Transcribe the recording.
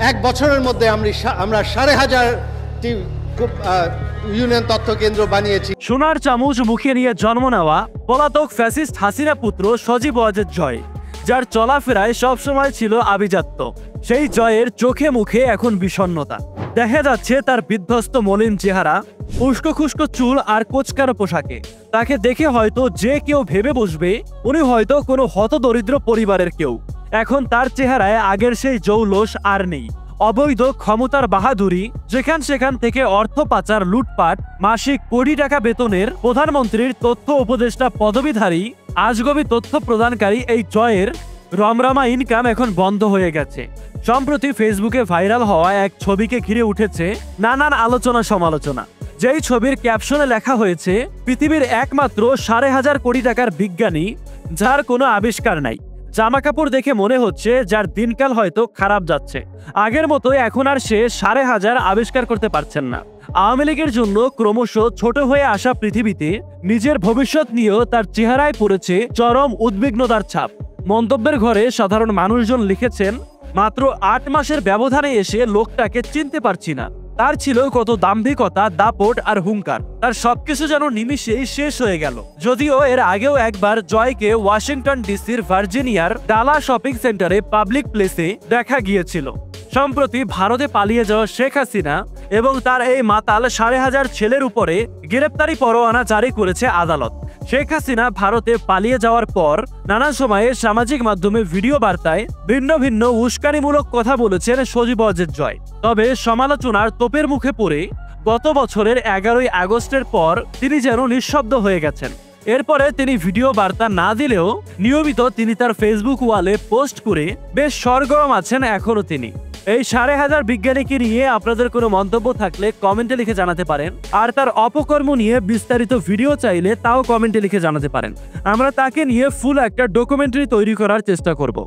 এক বছরের মধ্যে আমরা 5,500টি ইউনিয়ন তথ্য কেন্দ্র বানিয়েছি। সোনার চামচ মুখে নিয়ে জন্ম নেওয়া পলাতক ফ্যাসিস্ট হাসিনা পুত্র সজীব ওয়াজেদ জয়, যার চলাফেরায় সবসময় ছিল আভিজাত্য, সেই জয়ের চোখে মুখে এখন বিষণ্ণতা। দেখা যাচ্ছে তার বিধ্বস্ত মলিন চেহারা, উস্কো খুস্কো চুল আর কোচকানো পোশাকে। তাকে দেখে হয়তো যে কেউ ভেবে বসবে উনি হয়তো কোনো হতদরিদ্র পরিবারের কেউ। এখন তার চেহারায় আগের সেই জৌলস আর নেই। অবৈধ ক্ষমতার বাহাদুরি, যেখান সেখান থেকে অর্থ পাচার, লুটপাট, মাসিক কোটি টাকা বেতনের প্রধানমন্ত্রীর তথ্য উপদেষ্টা পদবীধারী আজগবি তথ্য প্রদানকারী এই জয়ের রমরমা ইনকাম এখন বন্ধ হয়ে গেছে। সম্প্রতি ফেসবুকে ভাইরাল হওয়া এক ছবিকে ঘিরে উঠেছে নানান আলোচনা সমালোচনা। যেই ছবির ক্যাপশনে লেখা হয়েছে, পৃথিবীর একমাত্র 5,500 কোটি টাকার বিজ্ঞানী যার কোনো আবিষ্কার নাই। জামা কাপড় দেখে মনে হচ্ছে যার দিনকাল হয়তো খারাপ যাচ্ছে। আগের মতো এখন আর সে 5,500 আবিষ্কার করতে পারছেন না। আওয়ামী লীগের জন্য ক্রমশ ছোট হয়ে আসা পৃথিবীতে নিজের ভবিষ্যৎ নিয়েও তার চেহারায় পড়েছে চরম উদ্বিগ্নতার ছাপ। মন্তব্যের ঘরে সাধারণ মানুষজন লিখেছেন, মাত্র 8 মাসের ব্যবধানে এসে লোকটাকে চিনতে পারছি না। তার ছিল কত দাম্ভিকতা, দাপট আর হুঙ্কার। তার সবকিছু যেন নিমিষেই শেষ হয়ে গেল। যদিও এর আগেও একবার জয়কে ওয়াশিংটন ডিসির ভার্জিনিয়ার ডালা শপিং সেন্টারে পাবলিক প্লেসে দেখা গিয়েছিল। সম্প্রতি ভারতে পালিয়ে যাওয়া শেখ হাসিনা এবং তার এই মাতাল 5,500 ছেলের উপরে গ্রেপ্তারি পরোয়ানা জারি করেছে আদালত। শেখ হাসিনা ভারতে পালিয়ে যাওয়ার পর নানা সময়ে সামাজিক মাধ্যমে ভিডিও বার্তায় ভিন্ন ভিন্ন উস্কানিমূলক কথা বলেছেন সজীব ওয়াজেদ জয়। তবে সমালোচনার তোপের মুখে পড়ে গত বছরের 11ই আগস্টের পর তিনি যেন নিঃশব্দ হয়ে গেছেন। এরপরে তিনি ভিডিও বার্তা না দিলেও নিয়মিত তিনি তার ফেসবুক ওয়ালে পোস্ট করে বেশ সরগরম আছেন এখনো তিনি। এই 5,500 বিজ্ঞানীকে নিয়ে আপনাদের কোনো মন্তব্য থাকলে কমেন্টে লিখে জানাতে পারেন। আর তার অপকর্ম নিয়ে বিস্তারিত ভিডিও চাইলে তাও কমেন্টে লিখে জানাতে পারেন। আমরা তাকে নিয়ে ফুল একটা ডকুমেন্টারি তৈরি করার চেষ্টা করব।